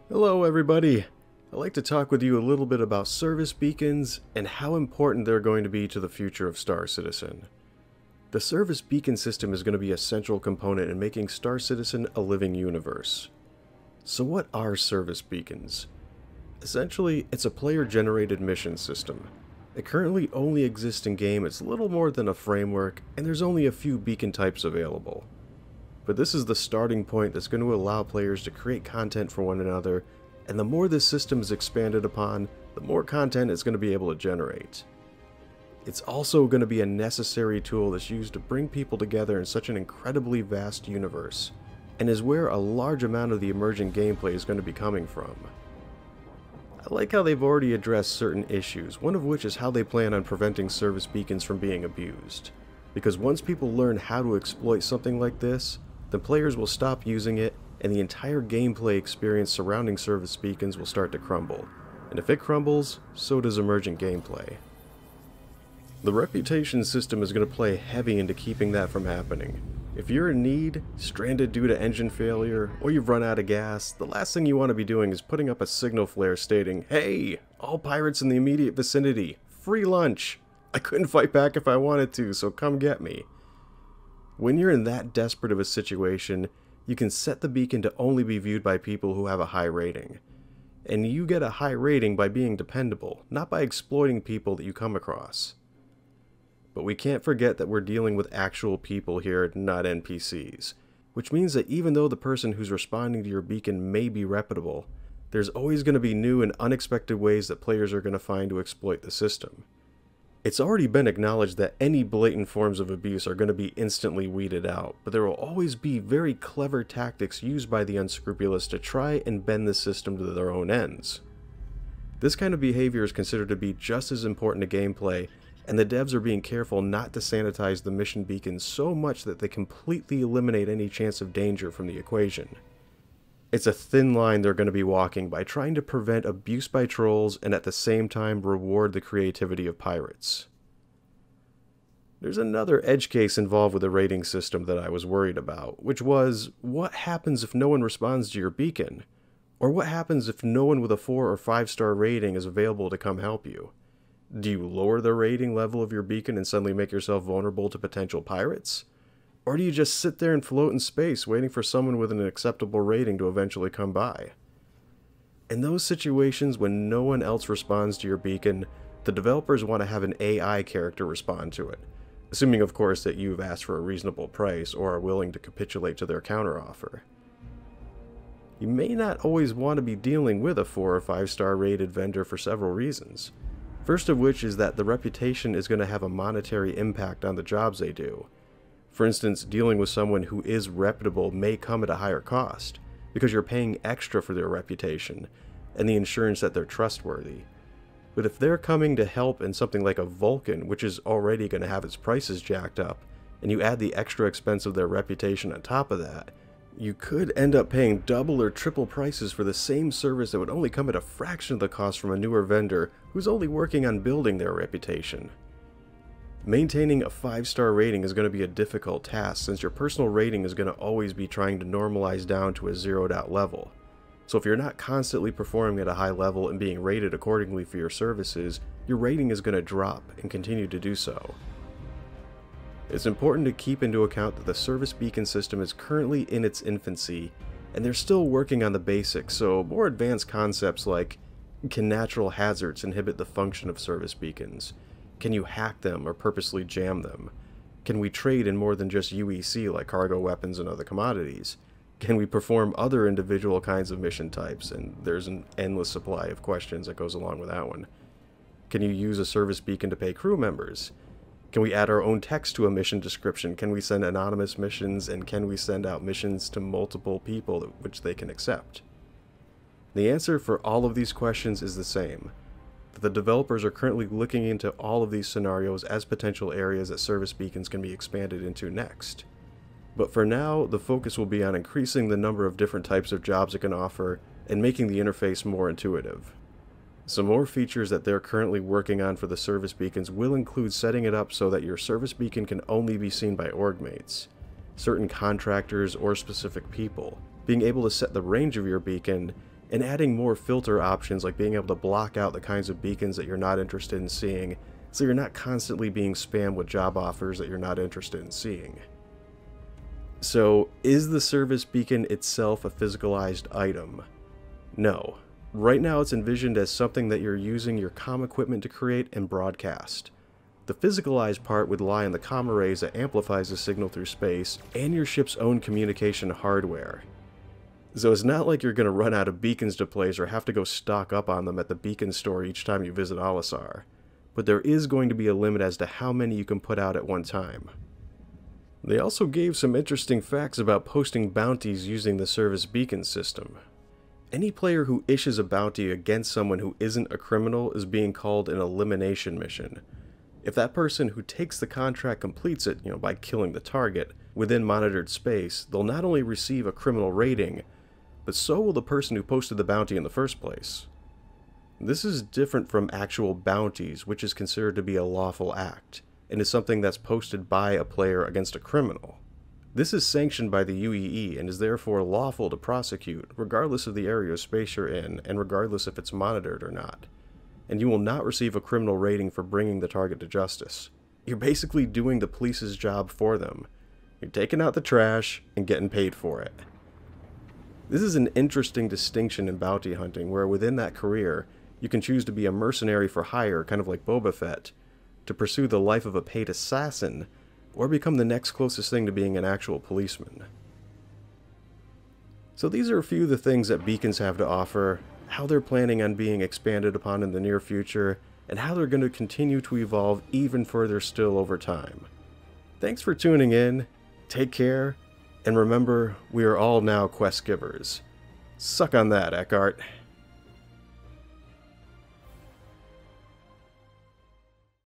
Hello everybody! I'd like to talk with you a little bit about service beacons and how important they're going to be to the future of Star Citizen. The service beacon system is going to be a central component in making Star Citizen a living universe. So what are service beacons? Essentially, it's a player-generated mission system. It currently only exists in-game, it's little more than a framework, and there's only a few beacon types available. But this is the starting point that's going to allow players to create content for one another, and the more this system is expanded upon, the more content it's going to be able to generate. It's also going to be a necessary tool that's used to bring people together in such an incredibly vast universe, and is where a large amount of the emerging gameplay is going to be coming from. I like how they've already addressed certain issues, one of which is how they plan on preventing service beacons from being abused. Because once people learn how to exploit something like this, then players will stop using it, and the entire gameplay experience surrounding service beacons will start to crumble. And if it crumbles, so does emergent gameplay. The reputation system is going to play heavy into keeping that from happening. If you're in need, stranded due to engine failure, or you've run out of gas, the last thing you want to be doing is putting up a signal flare stating, "Hey, all pirates in the immediate vicinity, free lunch! I couldn't fight back if I wanted to, so come get me." When you're in that desperate of a situation, you can set the beacon to only be viewed by people who have a high rating. And you get a high rating by being dependable, not by exploiting people that you come across. But we can't forget that we're dealing with actual people here, not NPCs. Which means that even though the person who's responding to your beacon may be reputable, there's always going to be new and unexpected ways that players are going to find to exploit the system. It's already been acknowledged that any blatant forms of abuse are going to be instantly weeded out, but there will always be very clever tactics used by the unscrupulous to try and bend the system to their own ends. This kind of behavior is considered to be just as important to gameplay, and the devs are being careful not to sanitize the mission beacons so much that they completely eliminate any chance of danger from the equation. It's a thin line they're going to be walking by trying to prevent abuse by trolls and at the same time reward the creativity of pirates. There's another edge case involved with the rating system that I was worried about, which was, what happens if no one responds to your beacon? Or what happens if no one with a 4 or 5 star rating is available to come help you? Do you lower the rating level of your beacon and suddenly make yourself vulnerable to potential pirates? Or do you just sit there and float in space waiting for someone with an acceptable rating to eventually come by? In those situations when no one else responds to your beacon, the developers want to have an AI character respond to it, assuming of course that you've asked for a reasonable price or are willing to capitulate to their counteroffer. You may not always want to be dealing with a 4 or 5 star rated vendor for several reasons. First of which is that the reputation is going to have a monetary impact on the jobs they do. For instance, dealing with someone who is reputable may come at a higher cost, because you're paying extra for their reputation, and the assurance that they're trustworthy. But if they're coming to help in something like a Vulcan, which is already going to have its prices jacked up, and you add the extra expense of their reputation on top of that, you could end up paying double or triple prices for the same service that would only come at a fraction of the cost from a newer vendor who's only working on building their reputation. Maintaining a 5-star rating is going to be a difficult task since your personal rating is going to always be trying to normalize down to a zeroed out level. So if you're not constantly performing at a high level and being rated accordingly for your services, your rating is going to drop and continue to do so. It's important to keep into account that the service beacon system is currently in its infancy, and they're still working on the basics, so more advanced concepts like, can natural hazards inhibit the function of service beacons? Can you hack them or purposely jam them? Can we trade in more than just UEC like cargo weapons and other commodities? Can we perform other individual kinds of mission types? And there's an endless supply of questions that goes along with that one. Can you use a service beacon to pay crew members? Can we add our own text to a mission description? Can we send anonymous missions? And can we send out missions to multiple people which they can accept? The answer for all of these questions is the same. The developers are currently looking into all of these scenarios as potential areas that service beacons can be expanded into next. But for now, the focus will be on increasing the number of different types of jobs it can offer and making the interface more intuitive. Some more features that they're currently working on for the service beacons will include setting it up so that your service beacon can only be seen by org mates, certain contractors or specific people, being able to set the range of your beacon, and adding more filter options like being able to block out the kinds of beacons that you're not interested in seeing, so you're not constantly being spammed with job offers that you're not interested in seeing. So, is the service beacon itself a physicalized item? No. Right now it's envisioned as something that you're using your comm equipment to create and broadcast. The physicalized part would lie in the comm arrays that amplifies the signal through space, and your ship's own communication hardware. So it's not like you're going to run out of beacons to place or have to go stock up on them at the beacon store each time you visit Olisar, but there is going to be a limit as to how many you can put out at one time. They also gave some interesting facts about posting bounties using the service beacon system. Any player who issues a bounty against someone who isn't a criminal is being called an elimination mission. If that person who takes the contract completes it, by killing the target, within monitored space, they'll not only receive a criminal rating, but so will the person who posted the bounty in the first place. This is different from actual bounties, which is considered to be a lawful act, and is something that's posted by a player against a criminal. This is sanctioned by the UEE and is therefore lawful to prosecute, regardless of the area of space you're in, and regardless if it's monitored or not. And you will not receive a criminal rating for bringing the target to justice. You're basically doing the police's job for them. You're taking out the trash and getting paid for it. This is an interesting distinction in bounty hunting, where within that career, you can choose to be a mercenary for hire, kind of like Boba Fett, to pursue the life of a paid assassin, or become the next closest thing to being an actual policeman. So these are a few of the things that beacons have to offer, how they're planning on being expanded upon in the near future, and how they're going to continue to evolve even further still over time. Thanks for tuning in, take care, and remember, we are all now quest givers. Suck on that, Eckhart.